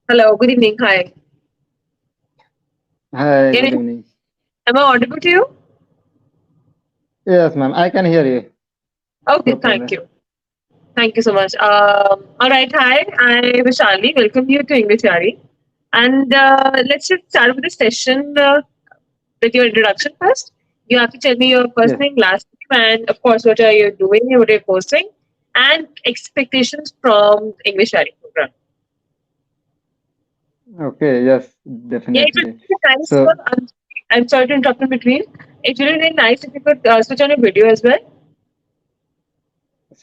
Hello, good evening. Hi. Hi, Can good you, evening. am I audible to you? Yes, ma'am, I can hear you Okay, thank properly. you. Thank you so much. All right. Hi, I'm Vishali. Welcome you to English Yaari. And let's just start with the session with your introduction first. You have to tell me your first Yes. name, last name, and of course, what are you doing, what are you posting, and expectations from English Yaari program. Okay, yes, Yeah, it would definitely. be nice. So, I'm sorry to interrupt in between. It would be nice if you could switch on your video as well.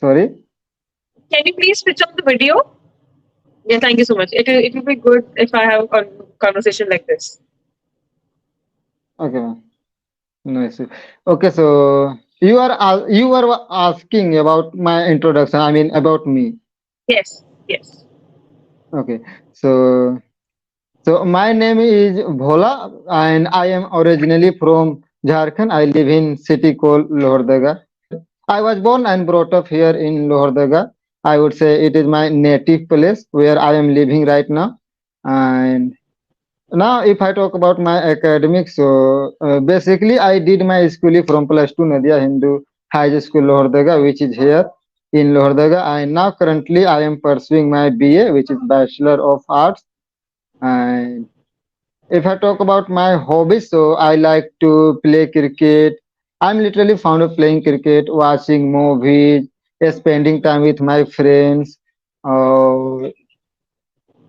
sorry. Can you please switch on the video? Yeah, thank you so much. It will be good if I have a conversation like this. Okay, ma'am. No issue. Okay, so you were asking about my introduction. I mean about me. Yes, yes. Okay, so my name is Bhola, and I am originally from Jharkhand. I live in city called Lohardaga. I was born and brought up here in Lohardaga. I would say it is my native place where I am living right now. And now, if I talk about my academics, so basically I did my schooling from plus two Nadia Hindu High School Lohardaga, which is here in Lohardaga. And now currently I am pursuing my BA, which is Bachelor of Arts. And if I talk about my hobbies, so I like to play cricket. I'm literally fond of playing cricket, watching movies, spending time with my friends. Uh,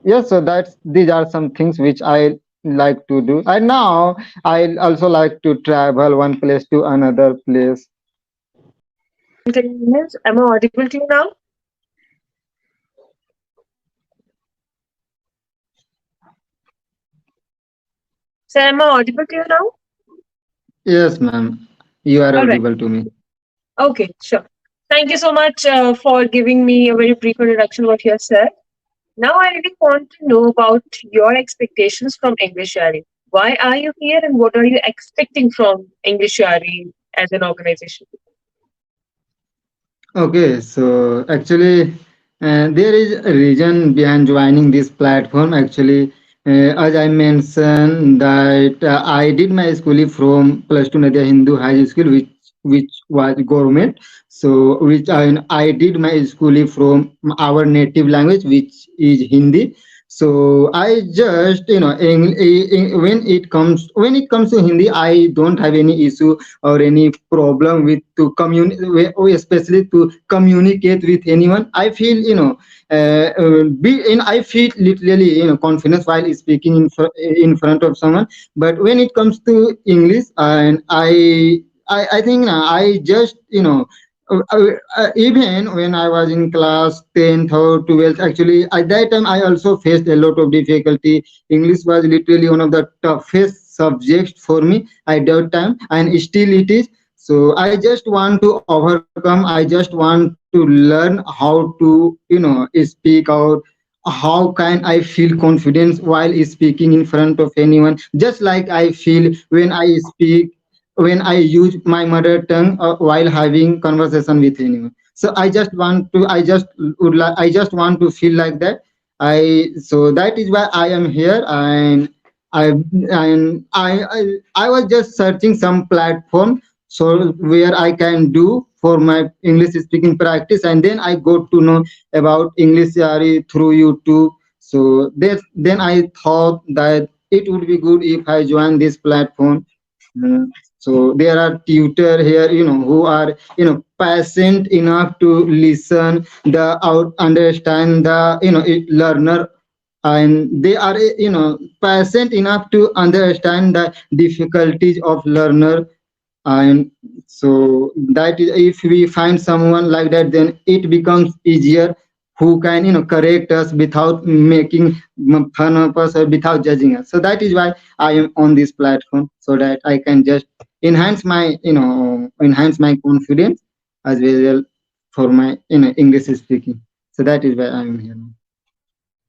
yes, so that's these are some things which I like to do. And now I also like to travel one place to another place. Inconvenience. Am I audible to you now? Sir, am I audible to you now? Yes, ma'am, you are All right. audible to me. Okay, sure. Thank you so much for giving me a very brief introduction of what you have said. Now, I really want to know about your expectations from English Yari. Why are you here and what are you expecting from English Yari as an organization? Okay, so actually, there is a reason behind joining this platform. Actually, as I mentioned that I did my schooling from plus two Nadia Hindu High School, which was government. So, which I did my schooling from our native language, which is Hindi. So I just when it comes to Hindi, I don't have any issue or any problem with to communicate, especially to communicate with anyone. I feel I feel literally confidence while speaking in front of someone. But when it comes to English, and I think I just even when I was in class 10th or 12th, actually at that time I also faced a lot of difficulty. English was literally one of the toughest subjects for me at that time, and still it is. So I just want to overcome. I just want to learn how to speak out. How can I feel confidence while speaking in front of anyone, just like I feel when I speak, when I use my mother tongue while having conversation with anyone. So I just want to feel like that. So that is why I am here. And I I was just searching some platform so where I can do for my English speaking practice, and then I got to know about English Yari through YouTube. So then I thought that it would be good if I join this platform. Mm. So there are tutor here, who are patient enough to listen, the out understand the learner, and they are patient enough to understand the difficulties of learner. And so that is, if we find someone like that, then it becomes easier, who can correct us without making fun of us or without judging us. So that is why I am on this platform, so that I can just enhance my confidence as well for my English speaking. So that is why I am here now.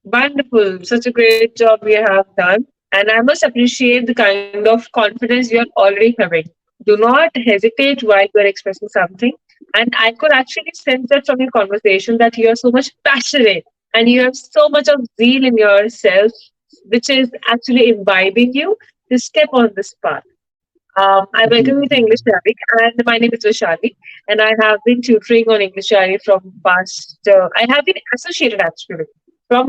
Wonderful. Such a great job you have done. And I must appreciate the kind of confidence you are already having. Do not hesitate while you are expressing something. And I could actually sense that from your conversation that you are so much passionate and you have so much of zeal in yourself, which is actually imbibing you to step on this path. I welcome you to English Diary, and my name is Vishali, and I have been tutoring on English Diary from past. I have been associated actually from.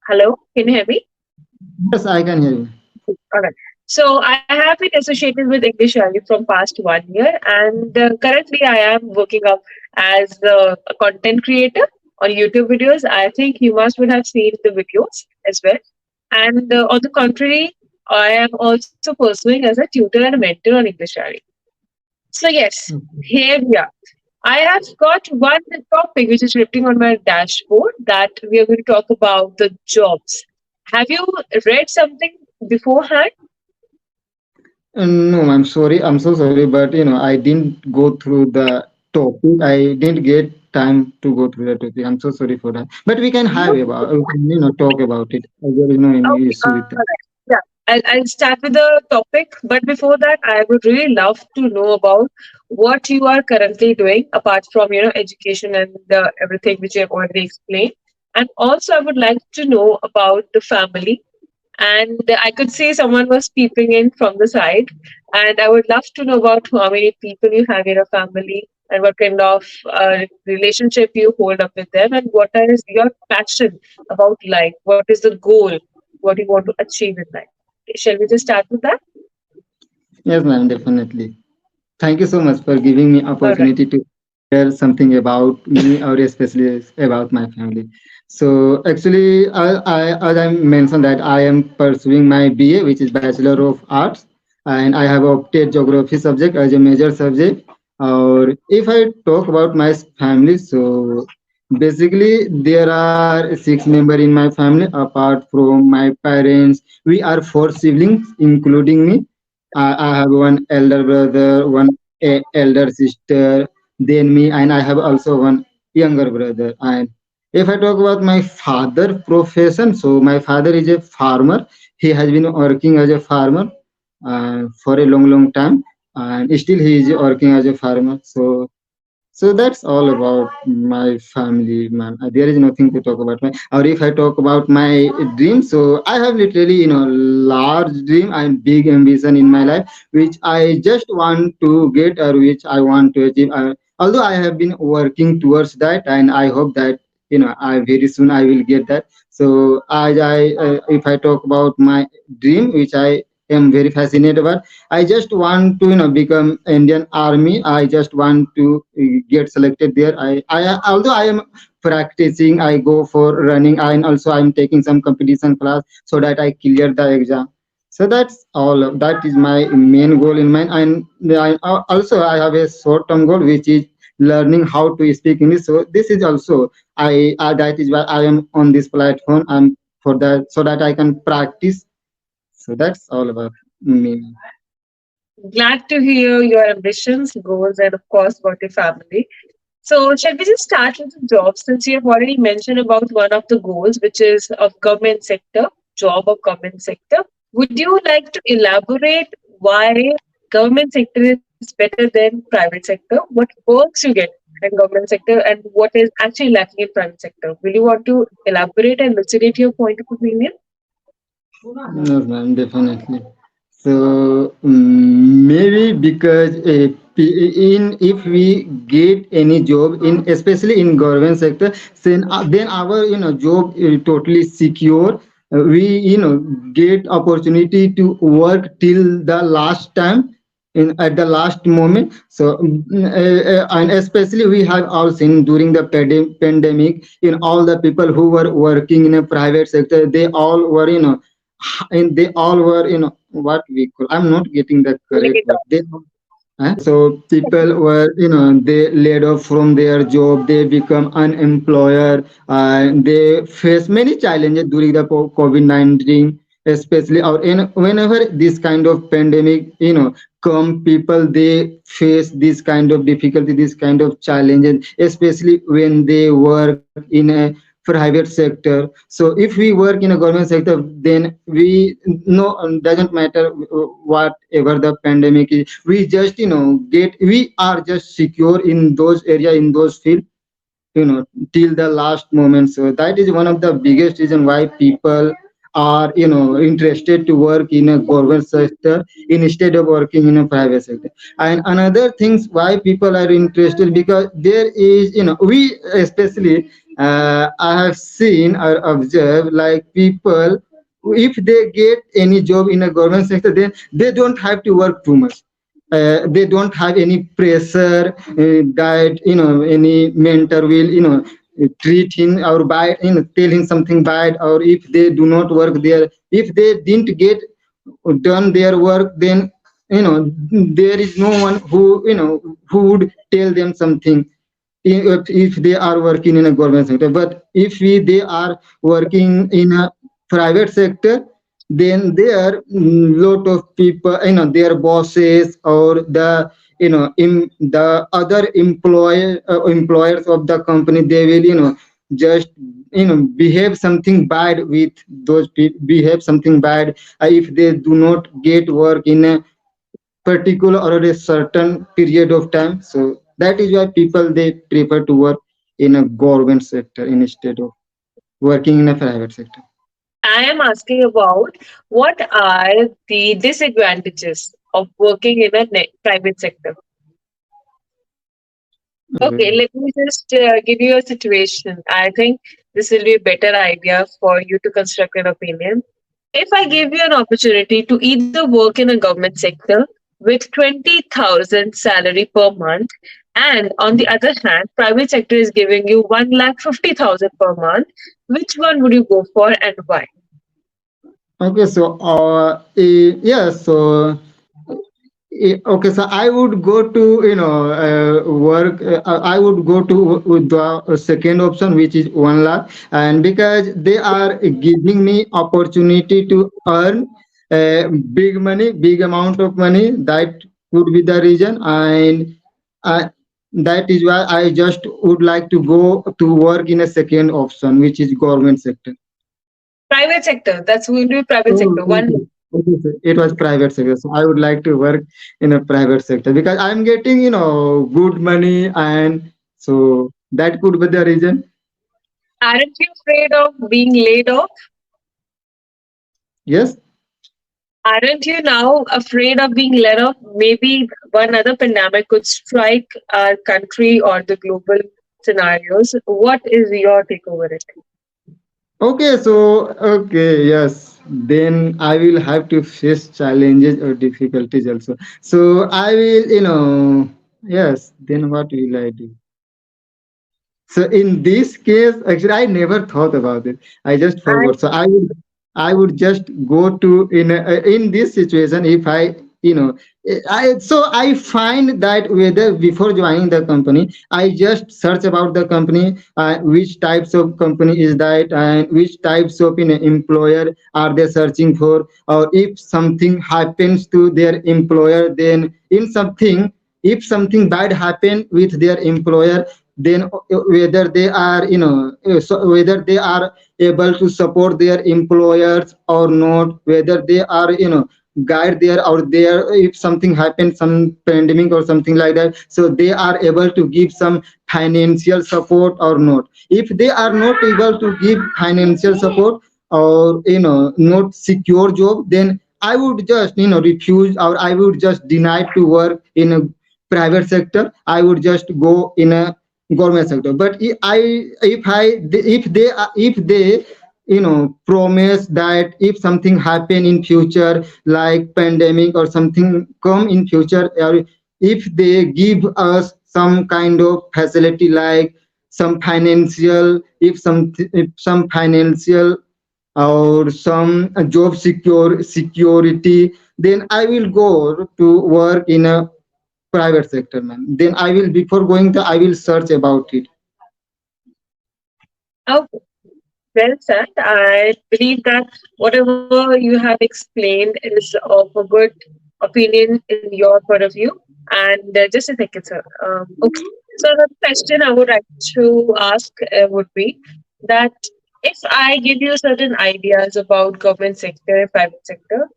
Hello, can you hear me? Yes, I can hear you. All right. So I have been associated with English Diary from past 1 year, and currently I am working up as a content creator on YouTube videos. I think you must would have seen the videos as well. And on the contrary, I am also pursuing as a tutor and a mentor on English Diary. So yes, here we are. I have got one topic which is written on my dashboard that we are going to talk about the jobs. Have you read something beforehand? No, I'm sorry. I'm so sorry, but I didn't go through the topic. I didn't get time to go through the topic. I'm so sorry for that. But we can have about, we can, talk about it. There is no any Okay, issue with that. yeah. I'll start with the topic, but before that, I would really love to know about what you are currently doing apart from education and everything which you have already explained. And also, I would like to know about the family. And I could see someone was peeping in from the side, and I would love to know about how many people you have in your family and what kind of relationship you hold up with them, and what is your passion about life. What is the goal? What you want to achieve in life? Shall we just start with that? Yes, ma'am, definitely. Thank you so much for giving me All right. opportunity to share something about me or especially about my family. So actually, as I mentioned that I am pursuing my BA, which is Bachelor of Arts, and I have opted geography subject as a major subject. Or if I talk about my family, so basically there are 6 members in my family. Apart from my parents, we are 4 siblings, including me. I have one elder brother, one elder sister, then me, and I have also one younger brother. And if I talk about my father profession, so my father is a farmer. He has been working as a farmer for a long, long time, and still he is working as a farmer. So that's all about my family, man. There is nothing to talk about. Or if I talk about my dream, so I have literally, large dream and big ambition in my life, which I just want to get or which I want to achieve. Although I have been working towards that, and I hope that I very soon I will get that. So as if I talk about my dream, which I am very fascinated about, I just want to become Indian Army. I just want to get selected there. I although I am practicing, I go for running, and also I'm taking some competition class so that I clear the exam. So that's all. That is my main goal in mind, and also I have a short-term goal which is learning how to speak English. So this is also that is why I am on this platform. I'm for that so that I can practice. So that's all about me. Glad to hear your ambitions, goals, and of course, about your family. So, shall we just start with the job since you have already mentioned about one of the goals, which is of government sector, job of government sector. Would you like to elaborate why government sector is better than private sector? What perks you get in government sector and what is actually lacking in private sector? Will you want to elaborate and elucidate your point of opinion? Yes, ma'am, definitely. So maybe because in if we get any job in especially in government sector, then our job is totally secure. We get opportunity to work till the last time in at the last moment. So and especially we have all seen during the pandemic in all the people who were working in a private sector, they all were and they all were what we call, I'm not getting the correct Laid word, off. so people were, they laid off from their job, they become unemployed, and they face many challenges during the COVID-19, especially or whenever this kind of pandemic, come, people they face this kind of difficulty, this kind of challenges, especially when they work in a private sector. So if we work in a government sector, then we no doesn't matter whatever the pandemic is, we just get we are just secure in those area, in those field. till the last moment. So that is one of the biggest reason why people are interested to work in a government sector instead of working in a private sector. And another things why people are interested, because there is we especially I have seen or observed, like people, if they get any job in a government sector, then they don't have to work too much. They don't have any pressure that any mentor will treat him or bad, tell him something bad, or if they do not work there, if they didn't get done their work, then there is no one who would tell them something, if they are working in a government sector. But if they are working in a private sector, then there lot of people, their bosses or the in the other employers of the company, they will just behave something bad with those people, behave something bad if they do not get work in a particular or a certain period of time. So that is why people, they prefer to work in a government sector instead of working in a private sector. I am asking about what are the disadvantages of working in a private sector. Okay, Okay. let me just give you a situation. I think this will be a better idea for you to construct an opinion. If I give you an opportunity to either work in a government sector with 20,000 salary per month, and on the other hand, private sector is giving you 1,50,000 per month, which one would you go for and why? Okay, so yeah, so okay, so I would go to work. I would go to with the second option, which is 1 lakh, and because they are giving me opportunity to earn big money, big amount of money. That would be the reason, and uh, that is why I just would like to go to work in a second option, which is government sector. Private sector, that's going to be private Oh, sector. One. okay. Okay, sir. It was private sector. So I would like to work in a private sector because I'm getting, good money, and so that could be the reason. Aren't you afraid of being laid off? Yes. Aren't you now afraid of being let off? Maybe one other pandemic could strike our country or the global scenarios. What is your take over it? Okay, so okay, yes. Then I will have to face challenges or difficulties also. So I will, yes. Then what will I do? So in this case, actually, I never thought about it. I just I forgot. So I would just go to in this situation. If I, I find that whether before joining the company, I just search about the company, which types of company is that, and which types of employer are they searching for, or if something happens to their employer, then in something, if something bad happen with their employer, then whether they are so whether they are able to support their employers or not, whether they are guide there or there, if something happens, some pandemic or something like that, so they are able to give some financial support or not. If they are not able to give financial support, or not secure job, then I would just refuse, or I would just deny to work in a private sector. I would just go in a government sector. But if they promise that if something happen in future, like pandemic or something come in future, or if they give us some kind of facility, like some financial, if some financial or some job security, then I will go to work in a private sector, man. Then I will, before going to, I will search about it. okay, well said. I believe that whatever you have explained is of a good opinion in your point of view. And just a second, sir. Okay. So the question I would like to ask would be that if I give you certain ideas about government sector and private sector,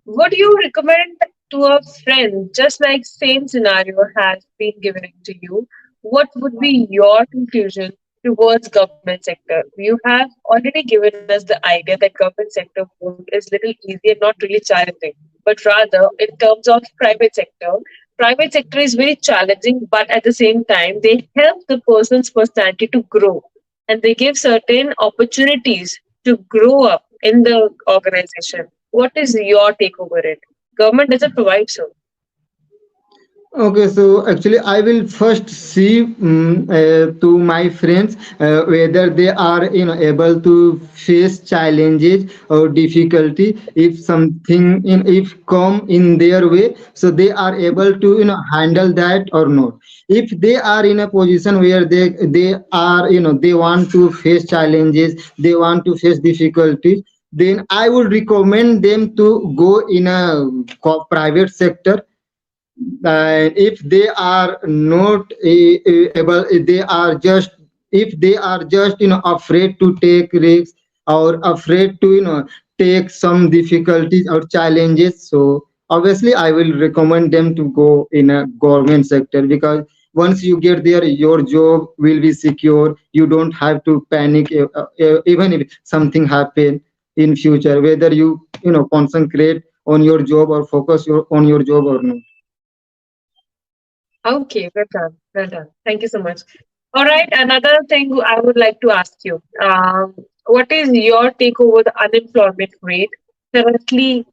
would you recommend to a friend, just like same scenario has been given to you? what would be your conclusion towards government sector? You have already given us the idea that government sector work is little easy and not really challenging, but rather in terms of private sector is very challenging, but at the same time, they help the person's personality to grow and they give certain opportunities to grow up in the organization. What is your take over it? Government doesn't provide so. Okay, so actually, I will first see to my friends whether they are able to face challenges or difficulty. If something if come in their way, so they are able to handle that or not. If they are in a position where they are they want to face challenges, they want to face difficulties, then I would recommend them to go in a private sector. And if they are not able, they are just, if they are just afraid to take risks or afraid to take some difficulties or challenges, so obviously I will recommend them to go in a government sector, because once you get there, your job will be secure. You don't have to panic even if something happen in future, whether you concentrate on your job or focus on your job or not. Okay, well done. Well done. Thank you so much. All right, another thing I would like to ask you. What is your take over the unemployment rate currently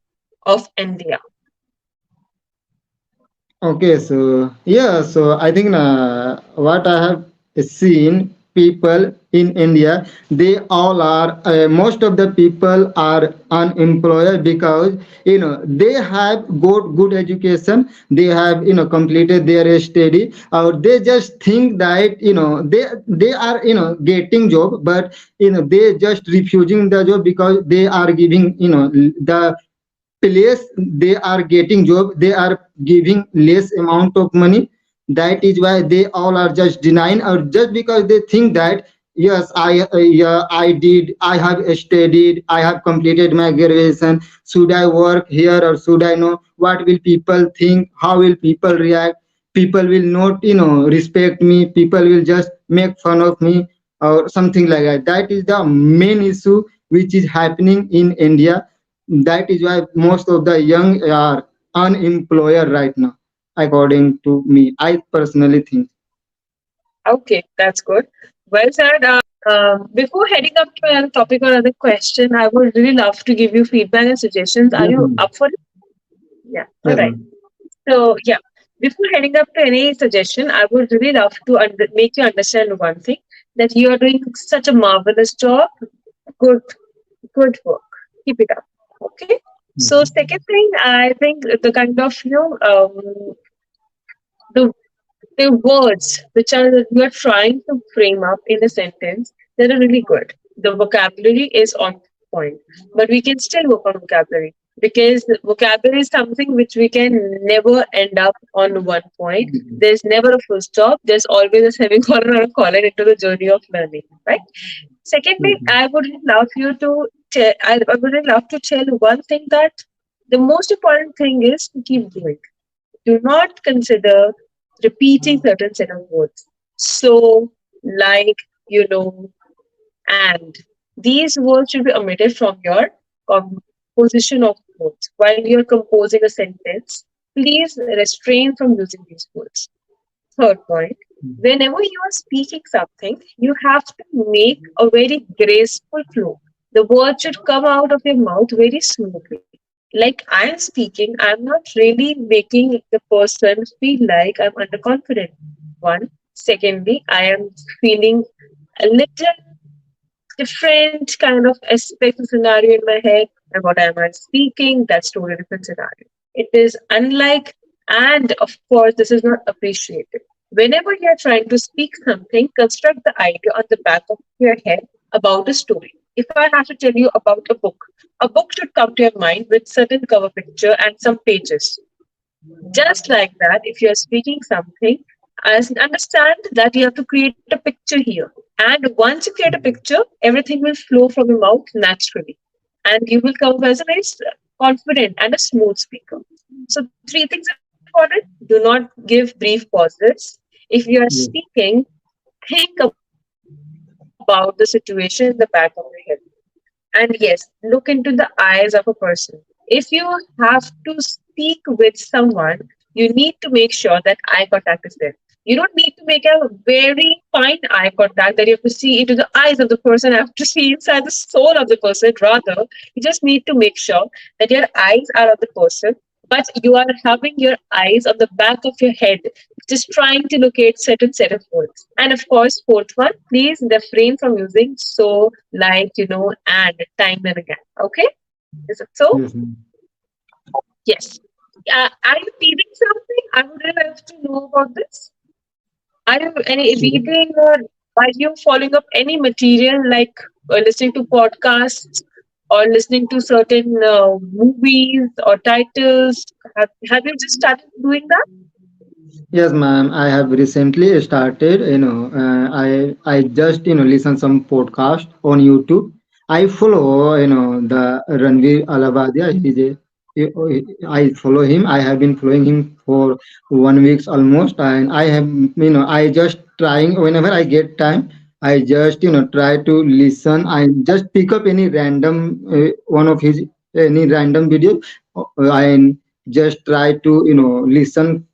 of India? Okay, so yeah, so I think what I have seen, people in India, they all are most of the people are unemployed, because they have got good education, they have completed their study, or they just think that they are getting job, but they just refusing the job because they are giving the place they are getting job, they are giving less amount of money. That is why they all are just denying, or just because they think that yes, yeah, I have studied, I have completed my graduation, should I work here or should I know, what will people think, how will people react, people will not respect me, people will just make fun of me or something like that. That is the main issue which is happening in India. That is why most of the young are unemployed right now, according to me. I personally think. Okay, that's good. Well said. Before heading up to another topic or another question, I would really love to give you feedback and suggestions. Are you Definitely. up for it? Yeah. All Yes, right. ma'am. So, yeah, before heading up to any suggestion, I would really love to make you understand one thing, that you are doing such a marvelous job. Good, good work. Keep it up. Okay. So, second thing, I think the kind of the the words which are you are trying to frame up in a sentence, they are really good. The vocabulary is on point, but we can still work on vocabulary, because the vocabulary is something which we can never end up on one point. There's never a full stop. There's always a semicolon or a colon into the journey of learning, right? Secondly, Mhm. I would love you to I would love to tell you one thing, that the most important thing is to keep doing. Do not consider repeating certain set of words. So, like, you know, and these words should be omitted from your composition of words. While you're composing a sentence, please restrain from using these words. Third point, whenever you are speaking something, you have to make a very graceful flow. The words should come out of your mouth very smoothly. Like I'm speaking, I'm not really making the person feel like I'm underconfident. One. Secondly, I am feeling a little different kind of aspect of scenario in my head. And what am I speaking? That's totally different scenario. It is unlike, and of course, this is not appreciated. Whenever you're trying to speak something, construct the idea on the back of your head about a story. If I have to tell you about a book should come to your mind with certain cover picture and some pages. Just like that, if you're speaking something, as understand that you have to create a picture here. And once you create a picture, everything will flow from your mouth naturally. And you will come as a very confident and a smooth speaker. So, three things important: do not give brief pauses, If you are Yes. speaking, think about the situation in the back of your head. And yes, look into the eyes of a person. If you have to speak with someone, you need to make sure that eye contact is there. You don't need to make a very fine eye contact that you have to see into the eyes of the person, have to see inside the soul of the person. Rather, you just need to make sure that your eyes are on the person, but you are having your eyes on the back of your head, just trying to locate certain set of words. And of course, fourth one, please refrain from using so, like, and time and again. Okay? Is it so? Yes, ma'am. Yes. Are you reading something? I would really love to know about this. Are you any reading, or are you following up any material like listening to podcasts or listening to certain movies or titles? Have you just started doing that? Yes, ma'am. I have recently started. I just listen some podcast on YouTube. I follow the Ranveer Alabadia. I follow him. I have been following him for 1 week almost, and I have I just trying whenever I get time. I just try to listen. I just pick up any random one of his any random video, and just try to listen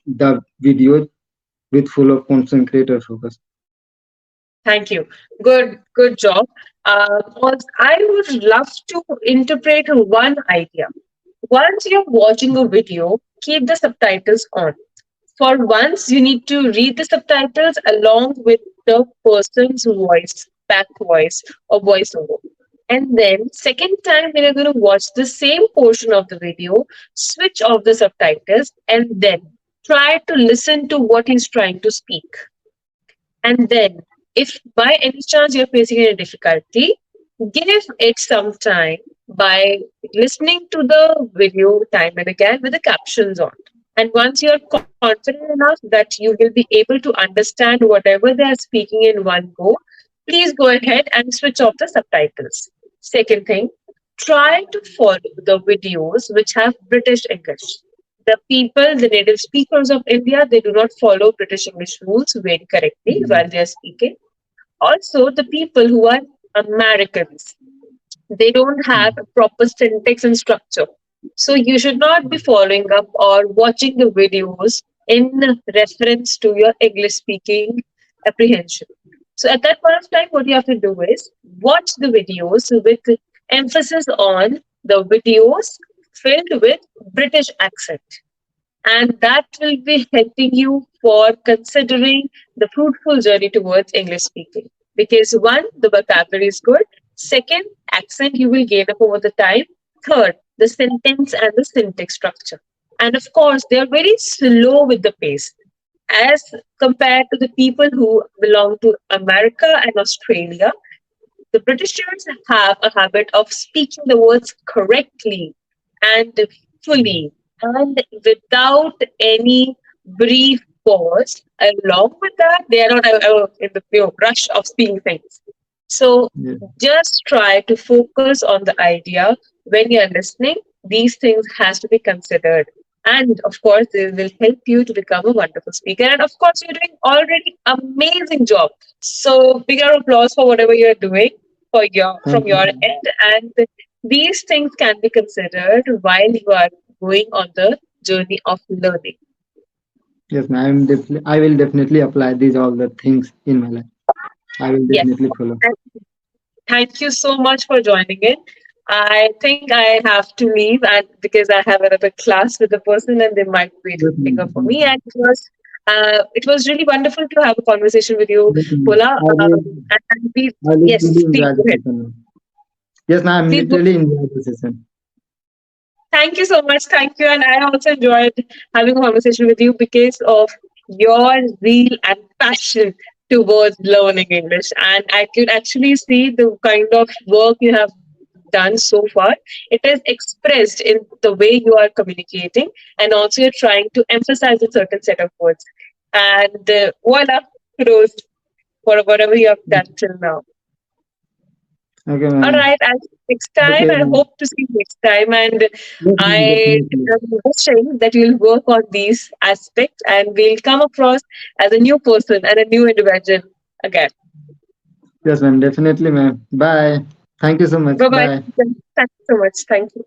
the video with full of concentrated focus. Thank you. Good job. Also, I would love to interpret one idea. Once you're watching a video, keep the subtitles on. For once, you need to read the subtitles along with the person's voice, back voice, or voiceover. And then, second time, when you're going to watch the same portion of the video, switch off the subtitles and then try to listen to what he's trying to speak. And then, if by any chance you're facing any difficulty, give it some time by listening to the video time and again with the captions on. And once you're confident enough that you will be able to understand whatever they are speaking in one go, please go ahead and switch off the subtitles. Second thing, try to follow the videos which have British English. The people, the native speakers of India, they do not follow British English rules very correctly while they are speaking. Also, the people who are Americans, they don't have a proper syntax and structure. So you should not be following up or watching the videos in reference to your English speaking apprehension. So at that point of time, what you have to do is watch the videos with emphasis on the videos filled with British accent, and that will be helping you for considering the fruitful journey towards English speaking. Because one, the vocabulary is good. Second, accent you will gain up over the time. Third, the sentence and the syntax structure. And of course, they are very slow with the pace as compared to the people who belong to America and Australia. The Britishers have a habit of speaking the words correctly and fully and without any brief pause. Along with that, they are not in the rush of speaking things. So Yes, just try to focus on the idea when you're listening. These things has to be considered. And of course, they will help you to become a wonderful speaker. And of course, you're doing already amazing job. So big round of applause for whatever you're doing for your thank from your you. end. And these things can be considered while you are going on the journey of learning. Yes, ma'am. I will definitely apply these all the things in my life. I will Yes. definitely follow. Thank you so much for joining in. I think I have to leave, and because I have another class with the person and they might be Yes, waiting up for me. ma'am. And it was really wonderful to have a conversation with you, Yes, ma'am. Pola. And we, I yes, literally please enjoy go the ahead. session, ma'am. Yes, ma'am. Please go. Literally enjoy the session. Thank you so much. Thank you. And I also enjoyed having a conversation with you because of your zeal and passion towards learning English. And I could actually see the kind of work you have done so far. It is expressed in the way you are communicating, and also you're trying to emphasize a certain set of words. And voila, kudos for whatever you have done till now. Okay, All ma'am. right, I'll next time. Okay, I ma'am. hope to see you next time. And Yes, ma'am, I definitely. am wishing that you'll work on these aspects and we'll come across as a new person and a new individual again. Yes, ma'am, definitely, ma'am. Bye. Thank you so much. Bye bye. Bye. Thank you so much. Thank you.